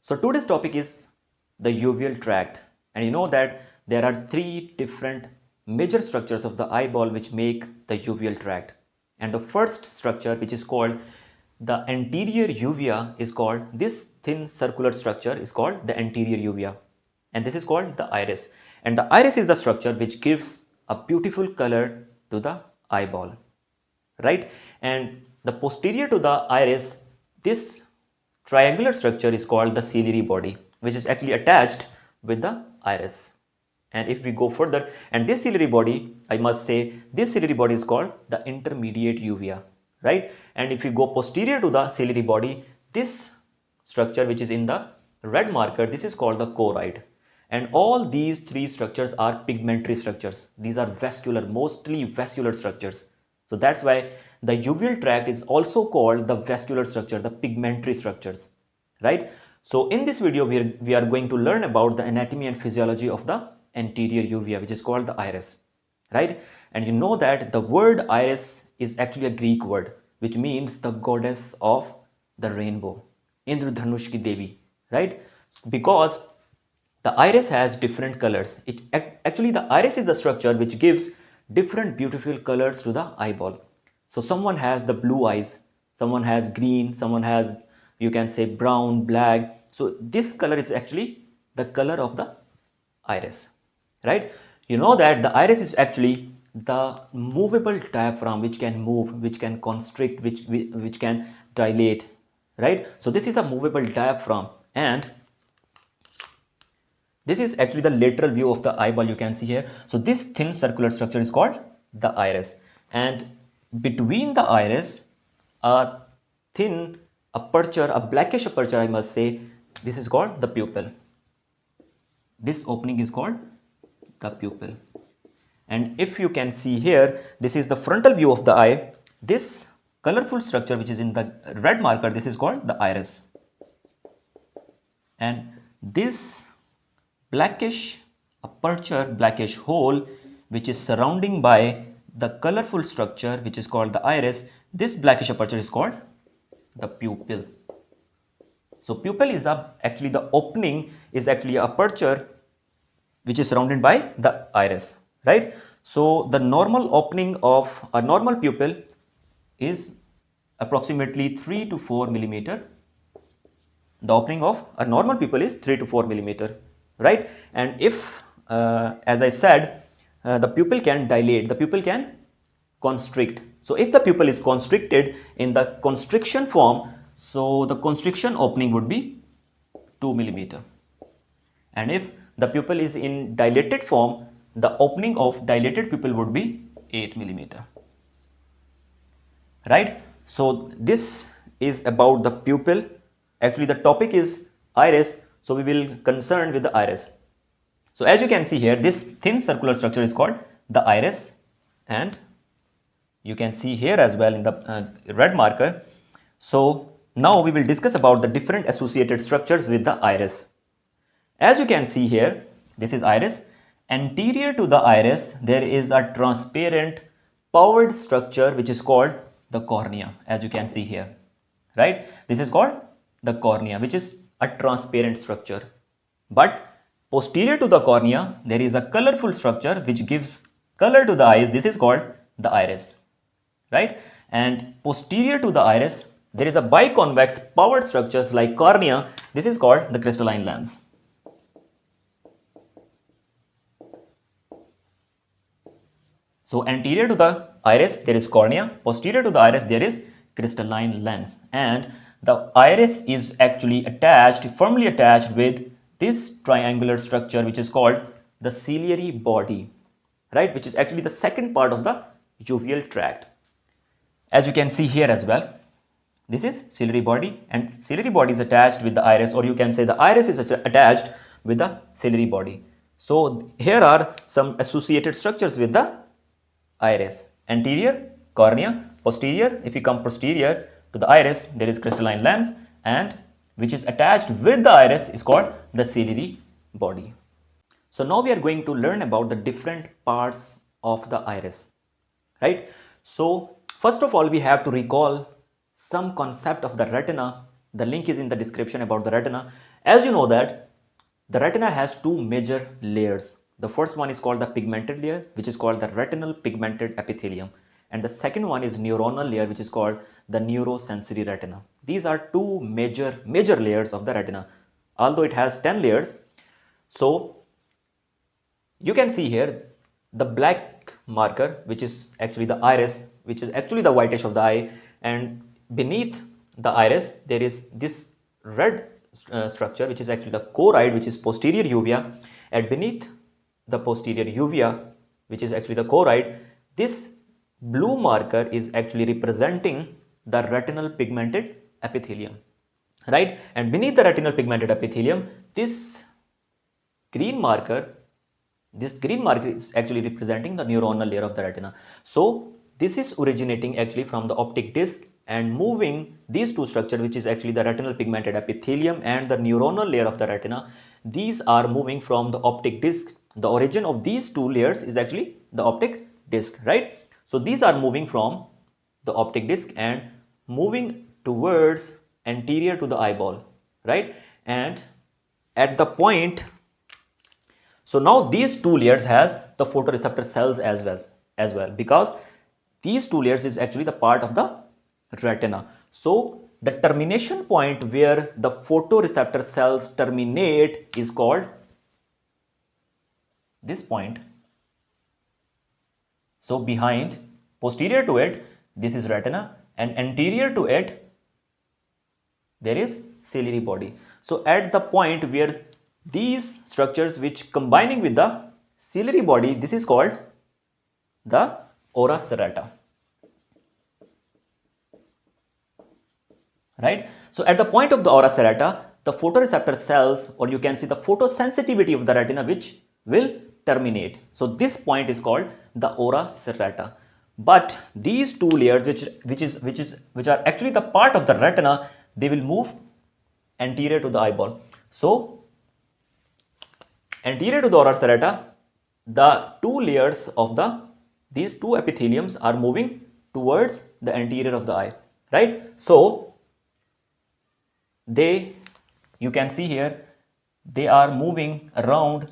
So today's topic is the uveal tract, and you know that there are three different major structures of the eyeball which make the uveal tract. And the first structure, which is called the anterior uvea, is called, this thin circular structure is called the anterior uvea, and this is called the iris. And the iris is the structure which gives a beautiful color to the eyeball, right? And the posterior to the iris, this triangular structure is called the ciliary body, which is actually attached with the iris. And if we go further, and this ciliary body, I must say, this ciliary body is called the intermediate uvea, right? And if you go posterior to the ciliary body, this structure which is in the red marker, this is called the choroid. And all these three structures are pigmentary structures. These are vascular, mostly vascular structures. So that's why the uveal tract is also called the vascular structure, the pigmentary structures, right? So in this video, we are going to learn about the anatomy and physiology of the anterior uvea, which is called the iris, right? And you know that the word iris is actually a Greek word, which means the goddess of the rainbow, Indradhanush ki Devi, right? Because the iris has different colors. Actually, the iris is the structure which gives different beautiful colors to the eyeball. So someone has the blue eyes, someone has green, someone has, you can say, brown, black. So this color is actually the color of the iris, right? You know that the iris is actually the movable diaphragm which can move, which can constrict, which can dilate, right? So this is a movable diaphragm, and this is actually the lateral view of the eyeball, you can see here. So this thin circular structure is called the iris, and between the iris, a thin aperture, a blackish aperture, I must say, this is called the pupil. This opening is called the pupil. And if you can see here, this is the frontal view of the eye. This colorful structure which is in the red marker, this is called the iris. And this blackish aperture, blackish hole, which is surrounding by the colorful structure which is called the iris, this blackish aperture is called the pupil. So pupil is actually the opening, is actually a aperture which is surrounded by the iris, right? So the normal opening of a normal pupil is approximately 3 to 4 millimeter. The opening of a normal pupil is 3 to 4 millimeter, right? And if, as I said, the pupil can dilate, the pupil can constrict. So if the pupil is constricted in the constriction form, so the constriction opening would be 2 millimeter. And if the pupil is in dilated form, the opening of dilated pupil would be 8 millimeter, right? So this is about the pupil. Actually, the topic is iris, so we will concern with the iris. So as you can see here, this thin circular structure is called the iris, and you can see here as well in the red marker. So now we will discuss about the different associated structures with the iris. As you can see here, this is iris. Anterior to the iris, there is a transparent powered structure which is called the cornea, as you can see here, right? This is called the cornea, which is a transparent structure. But posterior to the cornea, there is a colorful structure which gives color to the eyes. This is called the iris, right? And posterior to the iris, there is a biconvex powered structures like cornea. This is called the crystalline lens. So anterior to the iris, there is cornea. Posterior to the iris, there is crystalline lens. And the iris is actually attached, firmly attached with this triangular structure which is called the ciliary body, right? Which is actually the second part of the uveal tract. As you can see here as well, this is ciliary body, and ciliary body is attached with the iris, or you can say the iris is attached with the ciliary body. So here are some associated structures with the iris. Anterior, cornea. Posterior, if you come posterior to the iris, there is crystalline lens, and which is attached with the iris is called the ciliary body. So now we are going to learn about the different parts of the iris, right? So first of all, we have to recall some concept of the retina The link is in the description about the retina. As you know that the retina has two major layers. The first one is called the pigmented layer, which is called the retinal pigmented epithelium. And the second one is neuronal layer, which is called the neurosensory retina. These are two major layers of the retina. Although it has 10 layers, so you can see here the black marker, which is actually the iris, which is actually the whitish of the eye, and beneath the iris there is this red structure, which is actually the choroid, which is posterior uvea, and beneath the posterior uvea, which is actually the choroid, this blue marker is actually representing the retinal pigmented epithelium, right? And beneath the retinal pigmented epithelium, green marker this green marker is actually representing the neuronal layer of the retina. So this is originating actually from the optic disc and moving these two structures, which is actually the retinal pigmented epithelium and the neuronal layer of the retina. These are moving from the optic disc. The origin of these two layers is actually the optic disc, right? So these are moving from the optic disc and moving towards anterior to the eyeball, right? And at the point, so now these two layers has the photoreceptor cells as well, because these two layers is actually the part of the retina. So the termination point where the photoreceptor cells terminate is called this point. So behind, posterior to it, this is retina, and anterior to it there is ciliary body. So at the point where these structures which combining with the ciliary body, this is called the ora serrata, right? So at the point of the ora serrata, the photoreceptor cells, or you can see the photosensitivity of the retina, which will terminate. So this point is called the ora serrata. But these two layers which are actually the part of the retina, they will move anterior to the eyeball. So anterior to the ora serrata, the two layers of these two epitheliums are moving towards the anterior of the eye, right? So you can see here, they are moving around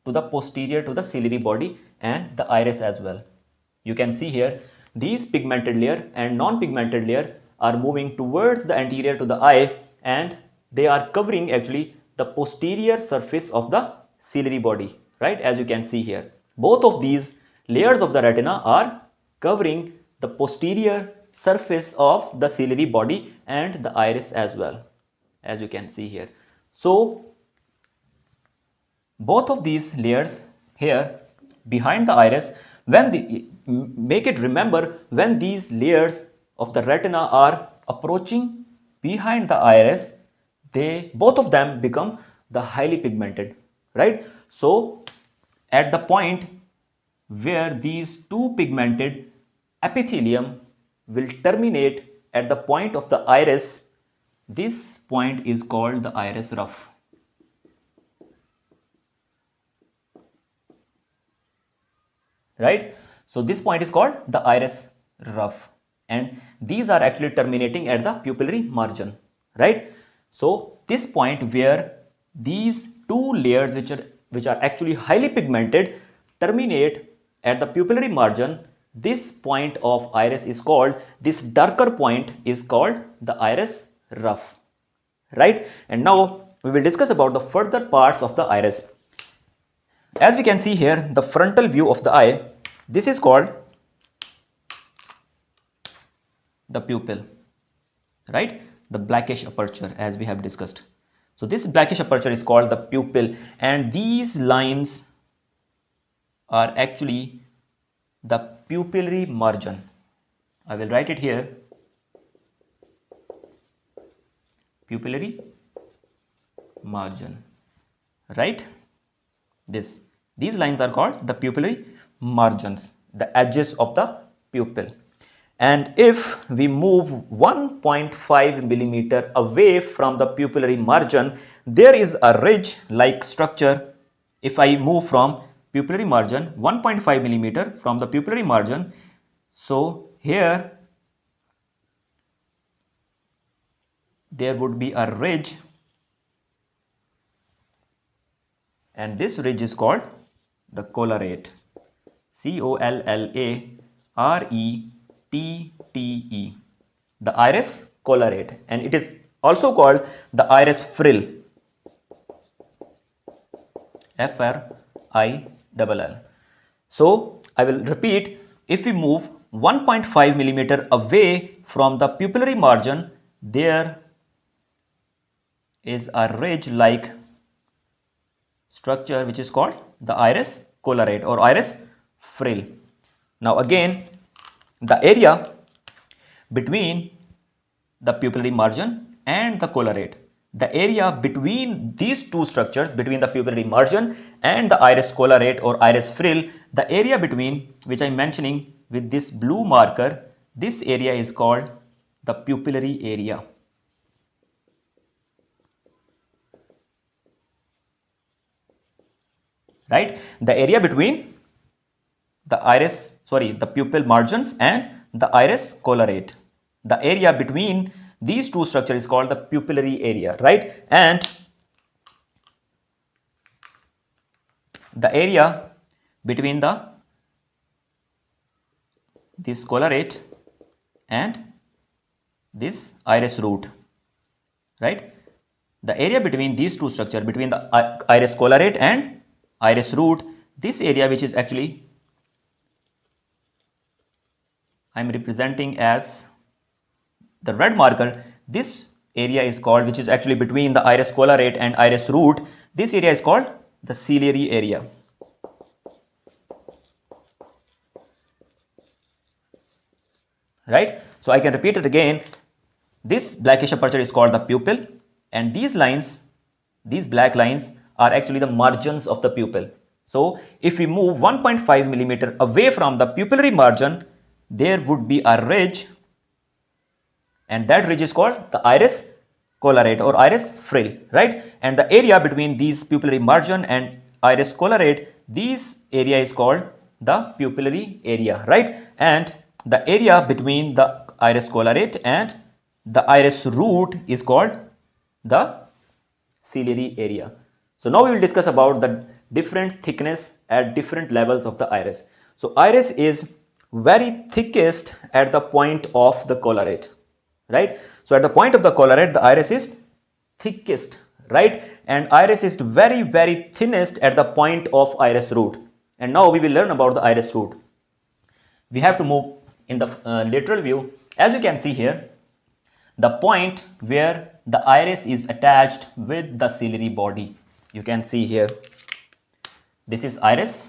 to the posterior to the ciliary body and the iris as well. You can see here, these pigmented layer and non-pigmented layer are moving towards the anterior to the eye, and they are covering actually the posterior surface of the ciliary body, right? As you can see here, both of these layers of the retina are covering the posterior surface of the ciliary body and the iris as well, as you can see here. So both of these layers here behind the iris, make it remember, when these layers of the retina are approaching behind the iris, both of them become the highly pigmented, right? So at the point where these two pigmented epithelium will terminate at the point of the iris, this point is called the iris rough, right? So this point is called the iris rough, and these are actually terminating at the pupillary margin, right? So this point where these two layers which are actually highly pigmented terminate at the pupillary margin, this point of iris is called, this darker point is called the iris rough, right? And now we will discuss about the further parts of the iris. As we can see here, the frontal view of the eye, this is called the pupil, right? The blackish aperture, as we have discussed. So this blackish aperture is called the pupil, and these lines are actually the pupillary margin. I will write it here, pupillary margin, right? These lines are called the pupillary margins, the edges of the pupil. And if we move 1.5 millimeter away from the pupillary margin, there is a ridge like structure. If I move from pupillary margin 1.5 millimeter from the pupillary margin, so here there would be a ridge, and this ridge is called the collarate. Collarete, the iris collarate, and it is also called the iris frill, frill. So I will repeat, if we move 1.5 millimeter away from the pupillary margin, there is a ridge like structure which is called the iris collarate or iris frill. Now again, the area between the pupillary margin and the collarate, the area between these two structures, between the pupillary margin and the iris collarate or iris frill, the area between which I am mentioning with this blue marker, this area is called the pupillary area. Right? The area between the pupil margins and the iris collarate. The area between these two structures is called the pupillary area, right? And the area between this collarate and this iris root, right? The area between these two structures, between the iris collarate and iris root, this area which is actually I am representing as the red marker, this area is called, which is actually between the iris collarate and iris root, this area is called the ciliary area. Right? So I can repeat it again. This blackish aperture is called the pupil, and these lines, these black lines are actually the margins of the pupil. So if we move 1.5 millimeter away from the pupillary margin, there would be a ridge, and that ridge is called the iris collarate or iris frill, right? And the area between these pupillary margin and iris collarate, this area is called the pupillary area, right? And the area between the iris collarate and the iris root is called the ciliary area. So now we will discuss about the different thickness at different levels of the iris. So iris is very thickest at the point of the collarate, right? So at the point of the collarate, the iris is thickest, right? And iris is very thinnest at the point of iris root. And now we will learn about the iris root. We have to move in the lateral view. As you can see here, the point where the iris is attached with the ciliary body, you can see here, this is iris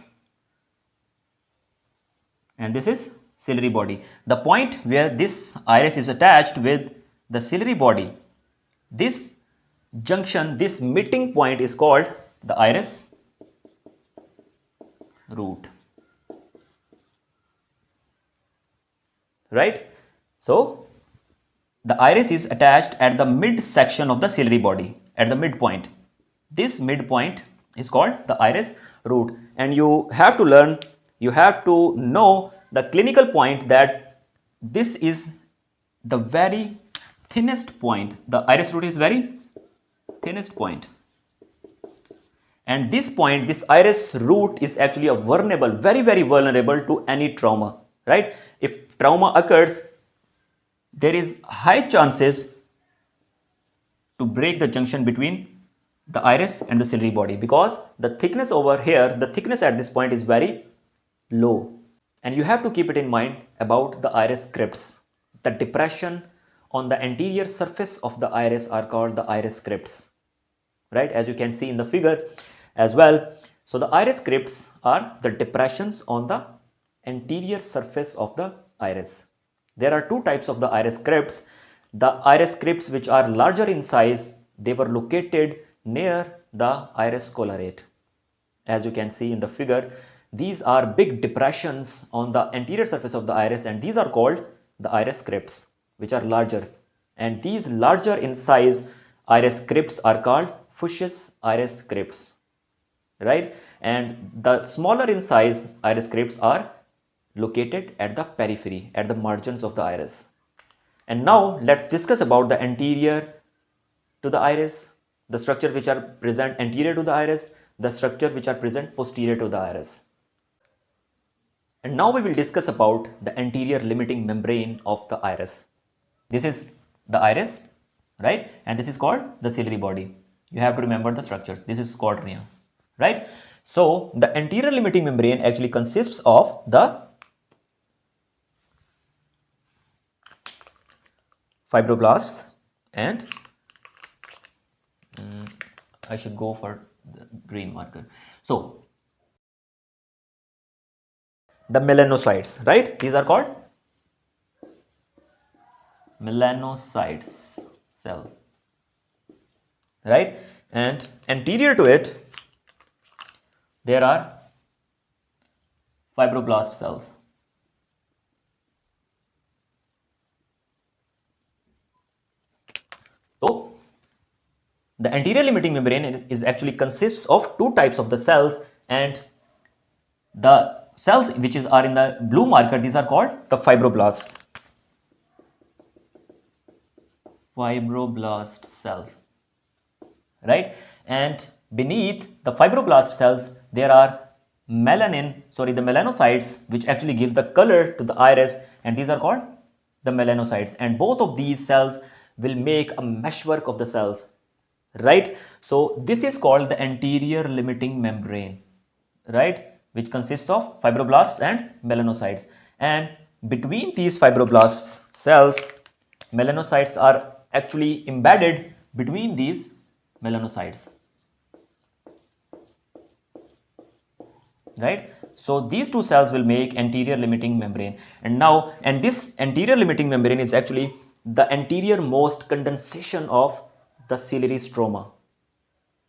and this is ciliary body. The point where this iris is attached with the ciliary body, this junction, this meeting point is called the iris root, right? So the iris is attached at the mid section of the ciliary body, at the midpoint. This midpoint is called the iris root, and you have to learn, you have to know the clinical point that this is the very thinnest point. The iris root is very thinnest point, and this point, this iris root is actually a vulnerable, very vulnerable to any trauma, right? If trauma occurs, there is high chances to break the junction between the iris and the ciliary body, because the thickness over here, the thickness at this point is very low. And you have to keep it in mind about the iris crypts. The depression on the anterior surface of the iris are called the iris crypts, right? As you can see in the figure as well. So the iris crypts are the depressions on the anterior surface of the iris. There are two types of the iris crypts. The iris crypts which are larger in size, they were located near the iris collarate. As you can see in the figure, these are big depressions on the anterior surface of the iris, and these are called the iris crypts, which are larger. And these larger in size iris crypts are called Fuchs iris crypts, right? And the smaller in size iris crypts are located at the periphery, at the margins of the iris. And now let's discuss about the anterior to the iris, the structure which are present anterior to the iris, the structure which are present posterior to the iris. And now we will discuss about the anterior limiting membrane of the iris. This is the iris, right? And this is called the ciliary body. You have to remember the structures. This is cornea, right? So the anterior limiting membrane actually consists of the fibroblasts and I should go for the green marker. So the melanocytes, right? These are called melanocytes cells, right? And anterior to it, there are fibroblast cells. So the anterior limiting membrane is actually consists of two types of the cells, and the cells which are in the blue marker, these are called the fibroblasts. Fibroblast cells, right? And beneath the fibroblast cells, there are the melanocytes, which actually give the color to the iris, and these are called the melanocytes. And both of these cells will make a meshwork of the cells, right? So this is called the anterior limiting membrane, right, which consists of fibroblasts and melanocytes. And between these fibroblasts cells, melanocytes are actually embedded between these melanocytes, right? So these two cells will make anterior limiting membrane. And this anterior limiting membrane is actually the anterior most condensation of the ciliary stroma,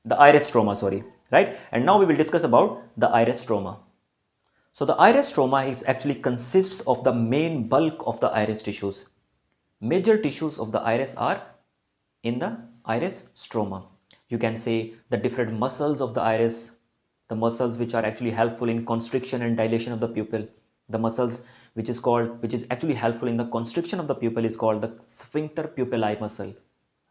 the iris stroma, sorry, right? And now we will discuss about the iris stroma. So the iris stroma is actually consists of the main bulk of the iris tissues. Major tissues of the iris are in the iris stroma. You can say the different muscles of the iris, the muscles which are actually helpful in constriction and dilation of the pupil. The muscles which is actually helpful in the constriction of the pupil is called the sphincter pupillae muscle,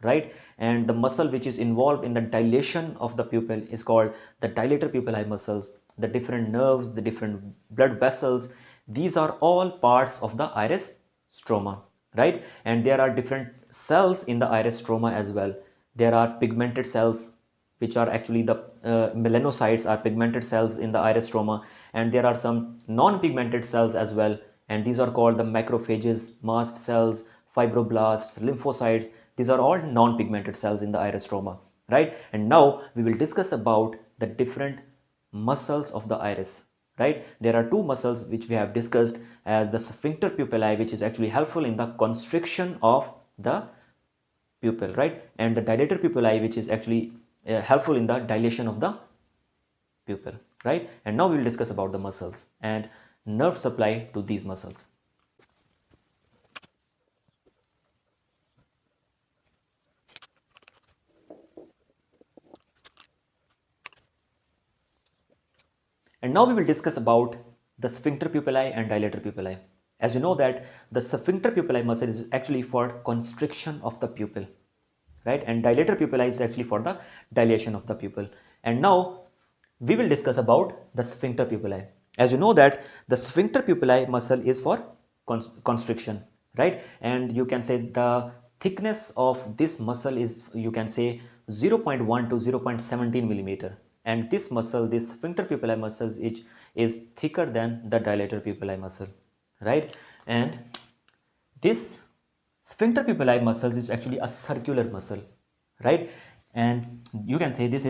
right? And the muscle which is involved in the dilation of the pupil is called the dilator pupillae muscles. The different nerves, the different blood vessels, these are all parts of the iris stroma, right? And there are different cells in the iris stroma as well. There are pigmented cells, which are actually the melanocytes are pigmented cells in the iris stroma, and there are some non-pigmented cells as well, and these are called the macrophages, mast cells, fibroblasts, lymphocytes. These are all non-pigmented cells in the iris stroma, right? And now we will discuss about the different muscles of the iris, right? There are two muscles which we have discussed as the sphincter pupillae, which is actually helpful in the constriction of the pupil, right? And the dilator pupillae, which is actually helpful in the dilation of the pupil, right? And now we will discuss about the muscles and nerve supply to these muscles. And now we will discuss about the sphincter pupillae and dilator pupillae. As you know that the sphincter pupillae muscle is actually for constriction of the pupil, right? And dilator pupillae is actually for the dilation of the pupil. And now we will discuss about the sphincter pupillae. As you know that the sphincter pupillae muscle is for constriction, right? And you can say the thickness of this muscle is, you can say, 0.1 to 0.17 millimeter. And this muscle, this sphincter pupillae muscles, is thicker than the dilator pupillae muscle, right? And this sphincter pupillae muscles is actually a circular muscle, right? And you can say these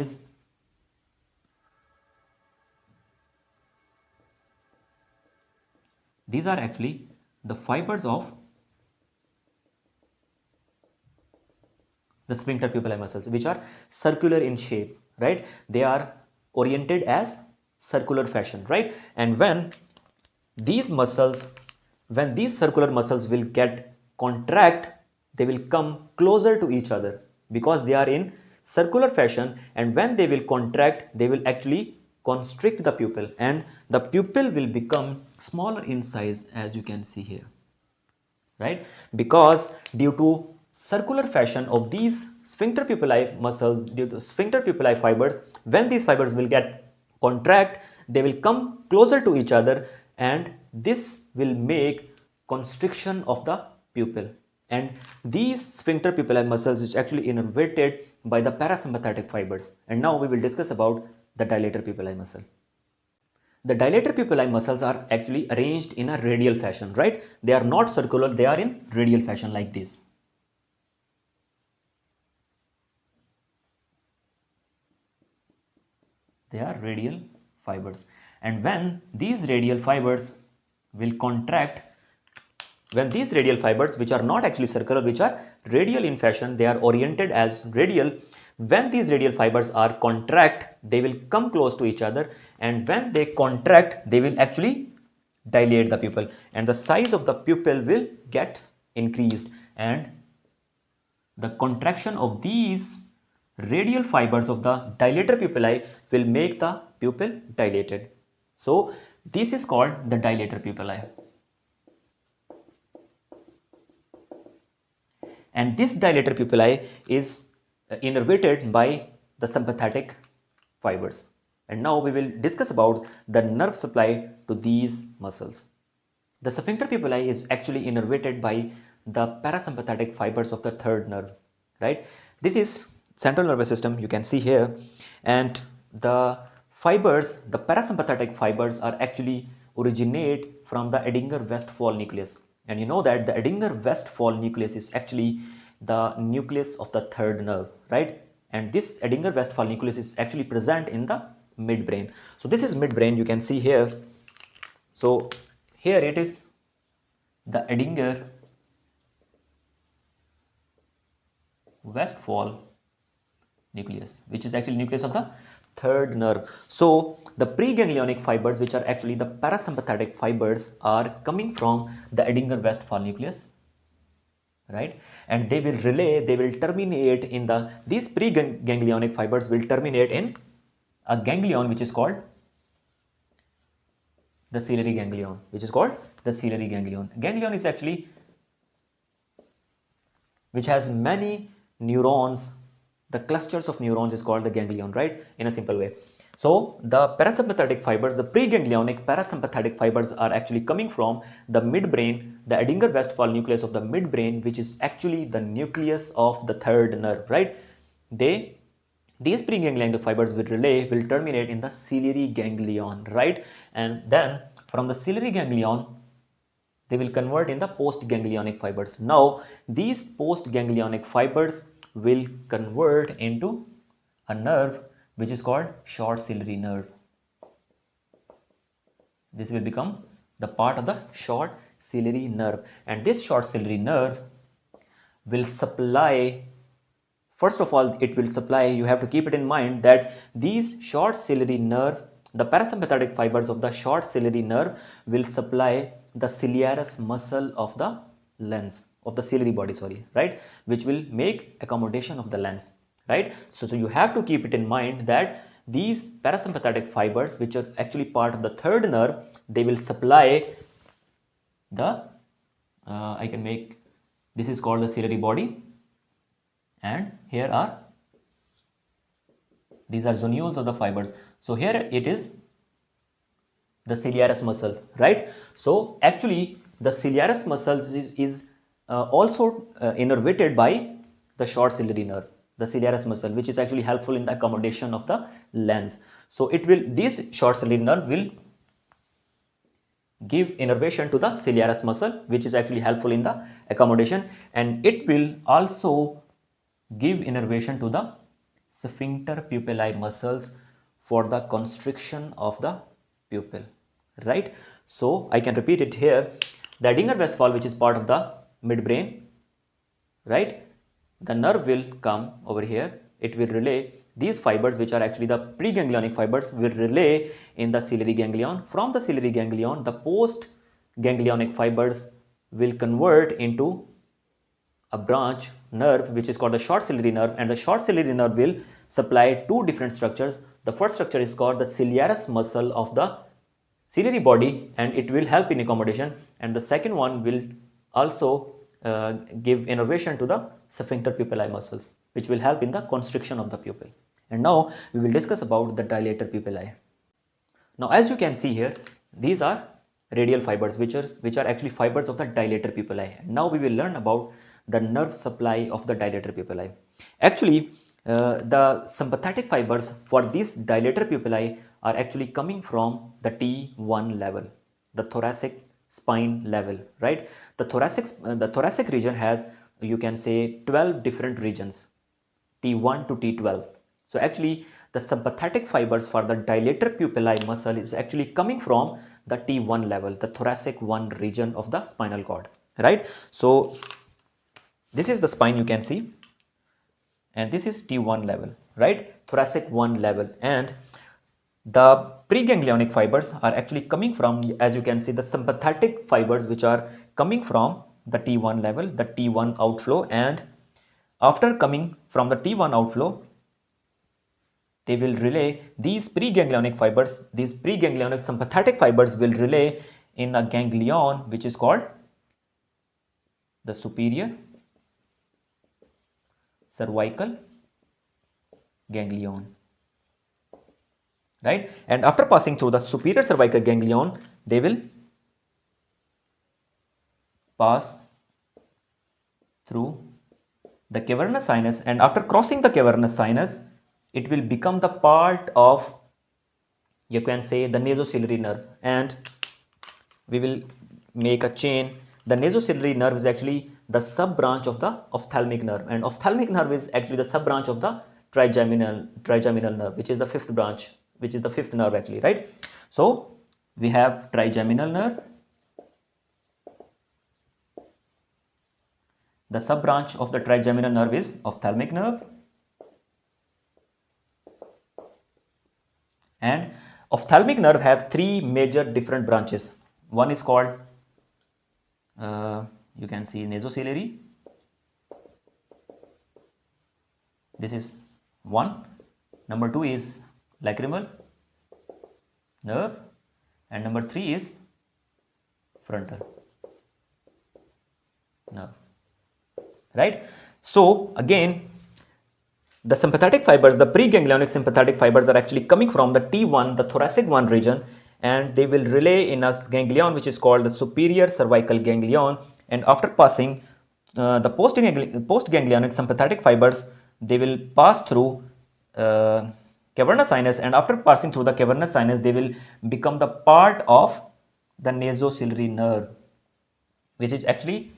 are actually the fibers of the sphincter pupillae muscles, which are circular in shape, right? They are oriented as circular fashion, right? And when these circular muscles will get contract, they will come closer to each other because they are in circular fashion, and when they will contract, they will actually constrict the pupil, and the pupil will become smaller in size, as you can see here, right? Because due to circular fashion of these sphincter pupillae muscles, due to sphincter pupillae fibers, when these fibers will get contract, they will come closer to each other, and this will make constriction of the pupil. And these sphincter pupillae muscles is actually innervated by the parasympathetic fibers. And now we will discuss about the dilator pupillae muscle. The dilator pupillae muscles are actually arranged in a radial fashion, right? They are not circular, they are in radial fashion like this. They are radial fibers. And when these radial fibers will contract, when these radial fibers, which are not actually circular, which are radial in fashion, they are oriented as radial. When these radial fibers are contract, they will come close to each other, and when they contract, they will actually dilate the pupil, and the size of the pupil will get increased, and the contraction of these radial fibers of the dilator pupillae will make the pupil dilated. So this is called the dilator pupillae. And this dilator pupillae is innervated by the sympathetic fibers. And now we will discuss about the nerve supply to these muscles. The sphincter pupillae is actually innervated by the parasympathetic fibers of the third nerve, right? This is central nervous system, you can see here, and the fibers, the parasympathetic fibers, are actually originate from the Edinger-Westphal nucleus. And you know that the Edinger-Westphal nucleus is actually the nucleus of the third nerve, right? And this Edinger-Westphal nucleus is actually present in the midbrain. So this is midbrain, you can see here. So here it is the Edinger-Westphal nucleus, which is actually nucleus of the third nerve. So the preganglionic fibers, which are actually the parasympathetic fibers, are coming from the Edinger-Westphal nucleus, right? And they will relay, they will terminate in the, these preganglionic fibers will terminate in a ganglion which is called the ciliary ganglion, which is called the ciliary ganglion. Ganglion is actually which has many neurons. The clusters of neurons is called the ganglion, right? In a simple way. So the parasympathetic fibers, the preganglionic parasympathetic fibers, are actually coming from the midbrain, the Edinger-Westphal nucleus of the midbrain, which is actually the nucleus of the third nerve, right? These preganglionic fibers will terminate in the ciliary ganglion, right? And then from the ciliary ganglion, they will convert in the postganglionic fibers. Now these postganglionic fibers will convert into a nerve which is called short ciliary nerve. This will become the part of the short ciliary nerve, and this short ciliary nerve will supply, first of all, it will supply, you have to keep it in mind that these short ciliary nerve, the parasympathetic fibers of the short ciliary nerve will supply the ciliarus muscle of the lens, of the ciliary body, sorry, right, which will make accommodation of the lens, right? So you have to keep it in mind that these parasympathetic fibers, which are actually part of the third nerve, they will supply the I can make, this is called the ciliary body, and here are, these are zonules of the fibers. So here it is the ciliarus muscle, right? So actually the ciliarus muscle is also innervated by the short ciliary nerve, the ciliarus muscle, which is actually helpful in the accommodation of the lens. So it will, this short ciliary nerve will give innervation to the ciliarus muscle, which is actually helpful in the accommodation, and it will also give innervation to the sphincter pupillae muscles for the constriction of the pupil, right? So I can repeat it here. The Edinger-Westphal, which is part of the midbrain, right? The nerve will come over here. It will relay these fibers, which are actually the preganglionic fibers, will relay in the ciliary ganglion. From the ciliary ganglion, the postganglionic fibers will convert into a branch nerve which is called the short ciliary nerve, and the short ciliary nerve will supply two different structures. The first structure is called the ciliarus muscle of the ciliary body, and it will help in accommodation, and the second one will also give innervation to the sphincter pupillae muscles. which will help in the constriction of the pupil. And now we will discuss about the dilator pupillae. Now as you can see here, these are radial fibers which are actually fibers of the dilator pupillae. Now we will learn about the nerve supply of the dilator pupillae. Actually, the sympathetic fibers for these dilator pupillae are actually coming from the T1 level, the thoracic spine level, right? The thoracic region has, you can say, 12 different regions, T1 to T12. So actually the sympathetic fibers for the dilator pupillae muscle is actually coming from the T1 level, the thoracic 1 region of the spinal cord, right? So this is the spine, you can see, and this is T1 level, right? Thoracic 1 level. And the preganglionic fibers are actually coming from, as you can see, the sympathetic fibers which are coming from the T1 level, the T1 outflow. And after coming from the T1 outflow, they will relay these preganglionic fibers, these preganglionic sympathetic fibers will relay in a ganglion which is called the superior cervical ganglion, right? And after passing through the superior cervical ganglion, they will pass through the cavernous sinus, and after crossing the cavernous sinus, it will become the part of, you can say, the nasociliary nerve, and we will make a chain. The nasociliary nerve is actually the sub branch of the ophthalmic nerve, and ophthalmic nerve is actually the sub branch of the trigeminal nerve, which is the fifth branch, which is the fifth nerve actually, right? So we have trigeminal nerve. The sub branch of the trigeminal nerve is ophthalmic nerve, and ophthalmic nerve have three major different branches. One is called you can see nasociliary. This is one. Number two is lacrimal nerve, and number three is frontal nerve, right? So again, the sympathetic fibers, the preganglionic sympathetic fibers are actually coming from the T1, the thoracic 1 region, and they will relay in a ganglion which is called the superior cervical ganglion. And after passing the postganglionic sympathetic fibers, they will pass through cavernous sinus, and after passing through the cavernous sinus, they will become the part of the nasociliary nerve, which is actually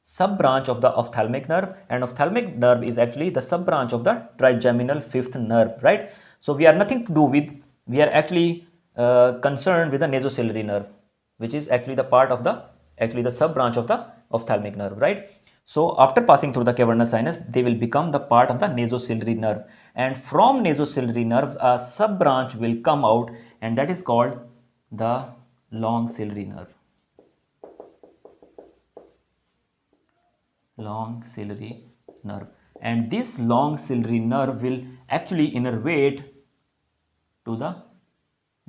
sub branch of the ophthalmic nerve, and ophthalmic nerve is actually the sub branch of the trigeminal fifth nerve, right? So we are nothing to do with, we are actually concerned with the nasociliary nerve, which is actually the part of the, actually the sub branch of the ophthalmic nerve, right? So after passing through the cavernous sinus, they will become the part of the nasociliary nerve, and from nasociliary nerves a sub branch will come out, and that is called the long ciliary nerve. Long ciliary nerve, and this long ciliary nerve will actually innervate to the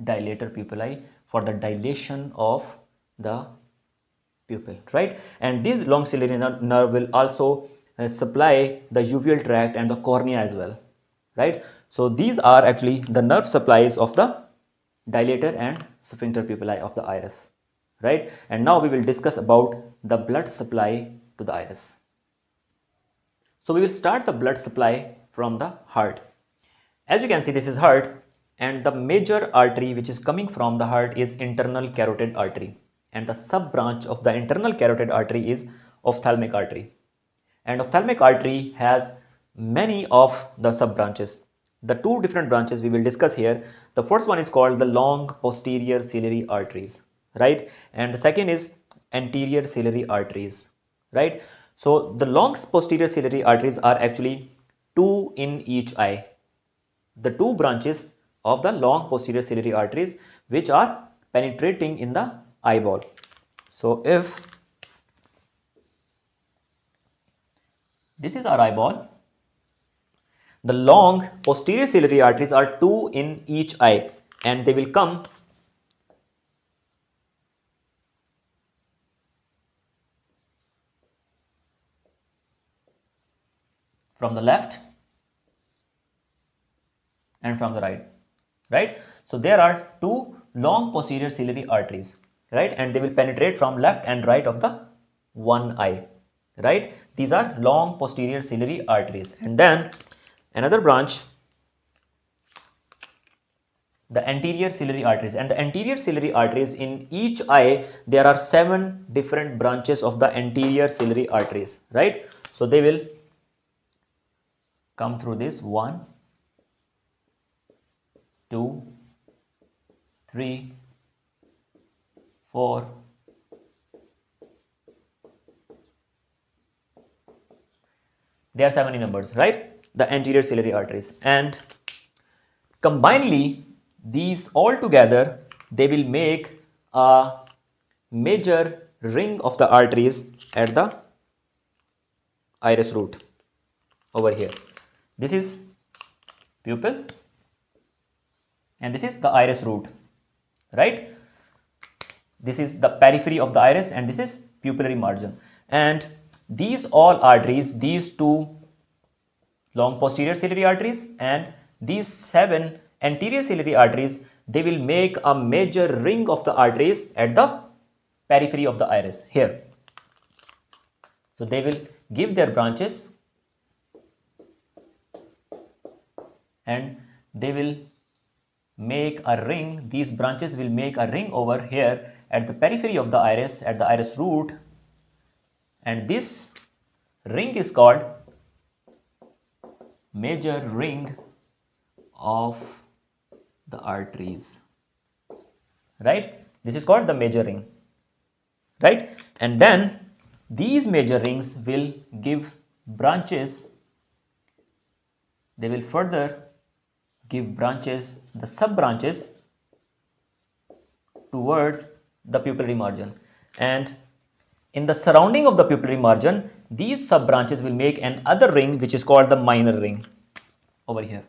dilator pupillae for the dilation of the pupil, right? And this long ciliary nerve will also supply the uveal tract and the cornea as well, right? So these are actually the nerve supplies of the dilator and sphincter pupillae of the iris, right? And now we will discuss about the blood supply to the iris. So we will start the blood supply from the heart. As you can see, this is heart, and the major artery which is coming from the heart is internal carotid artery, and the sub branch of the internal carotid artery is ophthalmic artery. And ophthalmic artery has many of the sub branches. The two different branches we will discuss here. The first one is called the long posterior ciliary arteries, right? And the second is anterior ciliary arteries, right? So the long posterior ciliary arteries are actually two in each eye. The two branches of the long posterior ciliary arteries which are penetrating in the eyeball. So if this is our eyeball, the long posterior ciliary arteries are two in each eye, and they will come from the left and from the right, right? So there are two long posterior ciliary arteries, right? And they will penetrate from left and right of the one eye, right? These are long posterior ciliary arteries. And then another branch, the anterior ciliary arteries. And the anterior ciliary arteries, in each eye there are 7 different branches of the anterior ciliary arteries, right? So they will come through this 1, 2, 3, 4, they are 7 in numbers, right? The anterior ciliary arteries. And combinedly, these all together, they will make a major ring of the arteries at the iris root over here. This is pupil and this is the iris root, right? This is the periphery of the iris and this is pupillary margin. And these all arteries, these two long posterior ciliary arteries and these 7 anterior ciliary arteries, they will make a major ring of the arteries at the periphery of the iris here. So they will give their branches and they will make a ring. These branches will make a ring over here at the periphery of the iris, at the iris root, and this ring is called major ring of the arteries, right? This is called the major ring, right? And then these major rings will give branches, they will further give branches, the sub branches towards the pupillary margin, and in the surrounding of the pupillary margin these sub branches will make another ring which is called the minor ring over here.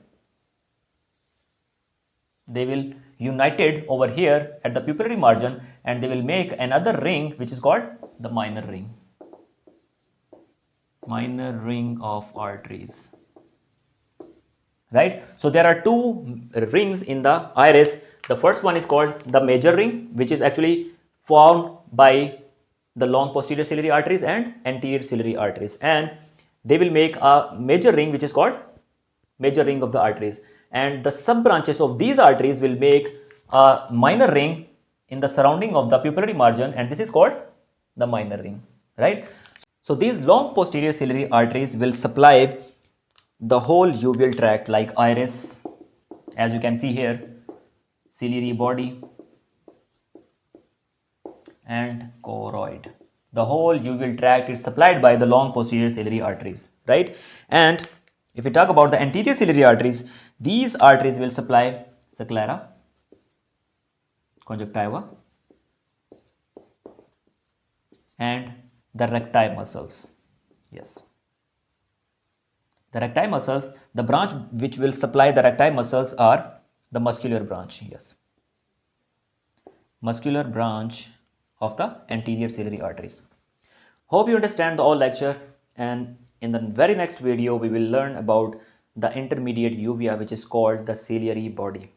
They will united over here at the pupillary margin and they will make another ring which is called the minor ring of arteries, right? So there are two rings in the iris. The first one is called the major ring, which is actually formed by the long posterior ciliary arteries and anterior ciliary arteries, and they will make a major ring which is called major ring of the arteries, and the sub branches of these arteries will make a minor ring in the surrounding of the pupillary margin, and this is called the minor ring, right? So these long posterior ciliary arteries will supply the whole uveal tract, like iris, as you can see here, ciliary body and choroid. The whole uveal tract is supplied by the long posterior ciliary arteries, right? And if we talk about the anterior ciliary arteries, these arteries will supply sclera, conjunctiva and the recti muscles. Yes, the recti muscles, the branch which will supply the recti muscles are the muscular branch. Yes, muscular branch of the anterior ciliary arteries. Hope you understand the whole lecture, and in the very next video we will learn about the intermediate uvea which is called the ciliary body.